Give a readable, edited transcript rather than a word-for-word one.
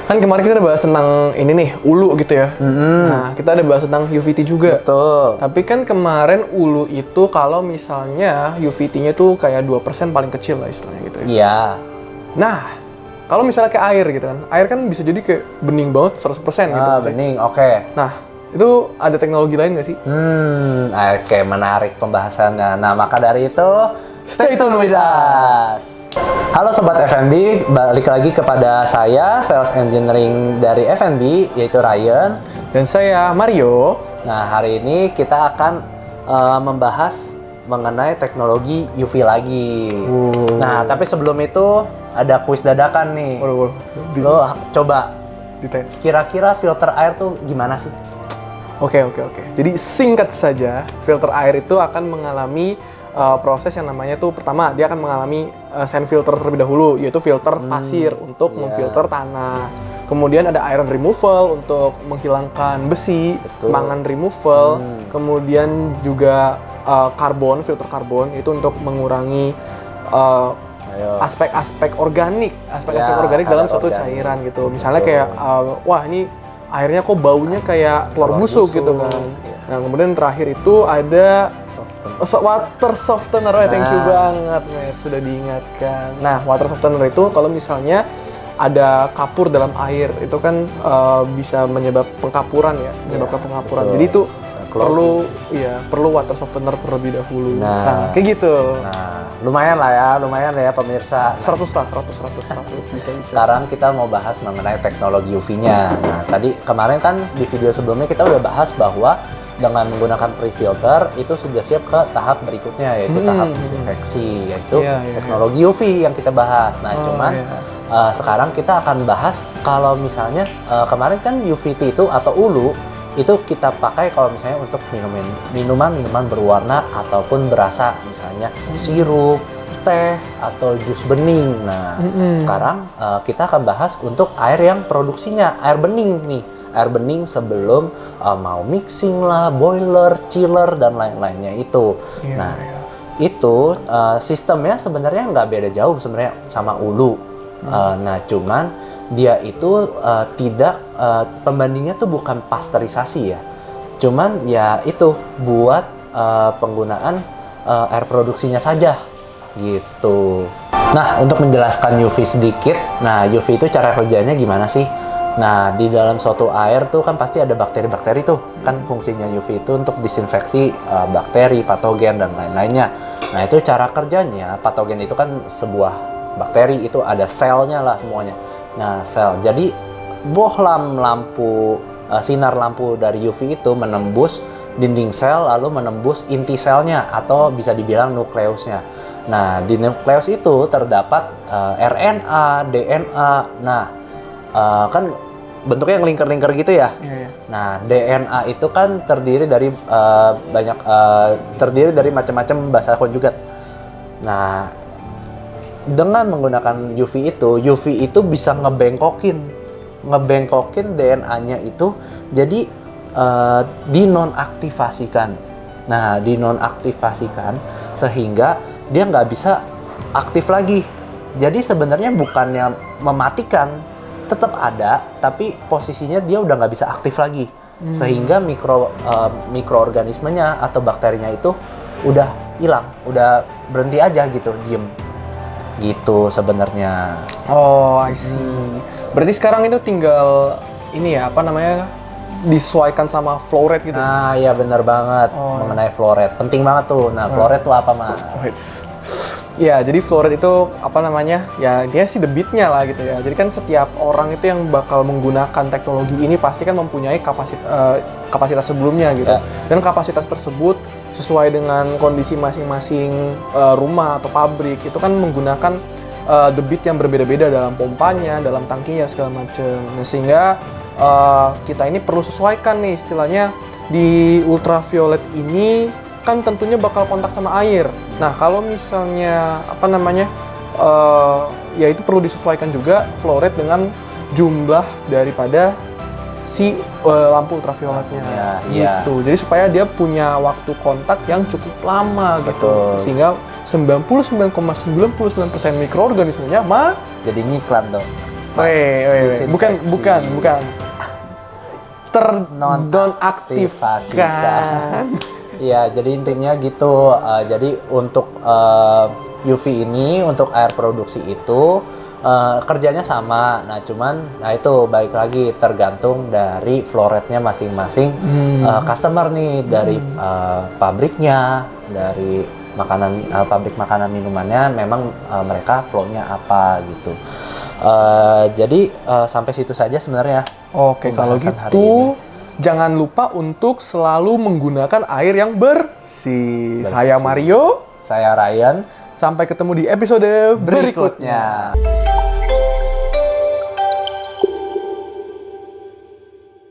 Kan kemarin kita udah bahas tentang ini nih, ulu gitu ya. Nah, kita ada bahas tentang UVT juga. Betul. Tapi kan kemarin ulu itu kalau misalnya UVT-nya tuh kayak 2% paling kecil lah istilahnya gitu ya. Iya. Nah, kalau misalnya kayak air gitu kan. Air kan bisa jadi kayak bening banget 100% gitu. Bening, oke. Nah, itu ada teknologi lain nggak sih? Oke, menarik pembahasannya. Nah, maka dari itu, stay tune with us. Halo Sobat F&B, balik lagi kepada saya, Sales Engineering dari F&B, yaitu Ryan. Dan saya Mario. Nah, hari ini kita akan membahas mengenai teknologi UV lagi. Nah, tapi sebelum itu, ada kuis dadakan nih. Lo coba dites. Kira-kira filter air tuh gimana sih? Oke. Jadi singkat saja, filter air itu akan mengalami proses yang namanya tuh pertama dia akan mengalami sand filter terlebih dahulu, yaitu filter pasir untuk memfilter tanah. Kemudian ada iron removal untuk menghilangkan besi, mangan removal. Kemudian juga filter karbon itu untuk mengurangi aspek-aspek organik, dalam suatu cairan gitu. Misalnya kayak wah ini airnya kok baunya kayak telur busuk gitu kan. Nah, kemudian terakhir itu ada water softener. Thank you banget, Matt, sudah diingatkan. Nah, water softener itu kalau misalnya ada kapur dalam air, itu kan bisa menyebabkan pengkapuran ya, Jadi itu perlu water softener terlebih dahulu. Nah, kayak gitu. Nah, lumayan lah ya pemirsa. 100 bisa. Sekarang kita mau bahas mengenai teknologi UV-nya. Nah, tadi kemarin kan di video sebelumnya kita udah bahas bahwa dengan menggunakan pre-filter itu sudah siap ke tahap berikutnya, yaitu tahap disinfeksi, yaitu teknologi UV yang kita bahas. Nah, sekarang kita akan bahas kalau misalnya kemarin kan UVT itu atau ulu itu kita pakai kalau misalnya untuk minuman berwarna ataupun berasa, misalnya sirup, teh atau jus bening. Nah, sekarang kita akan bahas untuk air yang produksinya air bening nih. Air bening sebelum mau mixing lah, boiler, chiller, dan lain-lainnya itu. Itu sistemnya sebenarnya nggak beda jauh sebenarnya sama ulu. Nah, cuman dia itu tidak pembandingnya tuh bukan pasteurisasi ya. Cuman ya itu buat penggunaan air produksinya saja gitu. Nah, untuk menjelaskan UV sedikit. Nah, UV itu cara kerjanya gimana sih? Nah, di dalam suatu air tuh kan pasti ada bakteri-bakteri tuh. Kan fungsinya UV itu untuk disinfeksi bakteri, patogen, dan lain-lainnya. Nah, itu cara kerjanya. Patogen itu kan sebuah bakteri, itu ada selnya lah semuanya. Nah, sel. Jadi, sinar lampu dari UV itu menembus dinding sel, lalu menembus inti selnya, atau bisa dibilang nukleusnya. Nah, di nukleus itu terdapat RNA, DNA. Nah, kan bentuknya yang lingkar-lingkar gitu ya. Nah, DNA itu kan terdiri dari terdiri dari macam-macam basa konjugat. Nah, dengan menggunakan UV itu bisa ngebengkokin DNA-nya itu jadi dinonaktifasikan. Nah, dinonaktifasikan sehingga dia nggak bisa aktif lagi. Jadi sebenarnya bukannya mematikan, tetap ada, tapi posisinya dia udah nggak bisa aktif lagi, sehingga mikroorganismenya atau bakterinya itu udah hilang, udah berhenti aja gitu, diem, gitu sebenarnya. Oh, I see. Berarti sekarang itu tinggal ini ya, disesuaikan sama flow rate gitu. Nah, ya benar banget mengenai flow rate, penting banget tuh. Nah, flow rate tuh apa, Mas? Ya, jadi flow rate itu ya dia sih debitnya lah gitu ya. Jadi kan setiap orang itu yang bakal menggunakan teknologi ini pasti kan mempunyai kapasitas sebelumnya gitu. Dan kapasitas tersebut sesuai dengan kondisi masing-masing rumah atau pabrik itu kan menggunakan debit yang berbeda-beda dalam pompanya, dalam tangkinya segala macam. Nah, sehingga kita ini perlu sesuaikan nih istilahnya di ultraviolet ini kan tentunya bakal kontak sama air. Nah, kalau misalnya ya itu perlu disesuaikan juga flow rate dengan jumlah daripada si lampu ultravioletnya gitu. Jadi supaya dia punya waktu kontak yang cukup lama gitu. Sehingga 99,99% mikroorganismenya jadi ngiklan dong. Bukan. Ternonaktifkan. Iya, jadi intinya gitu. Jadi untuk UV ini, untuk air produksi itu kerjanya sama. Nah, itu balik lagi tergantung dari flow rate-nya masing-masing customer nih, dari pabriknya, dari pabrik makanan minumannya, memang mereka flow-nya apa gitu. Jadi sampai situ saja sebenarnya. Oke, kalau gitu jangan lupa untuk selalu menggunakan air yang bersih. Saya Mario. Saya Ryan. Sampai ketemu di episode berikutnya.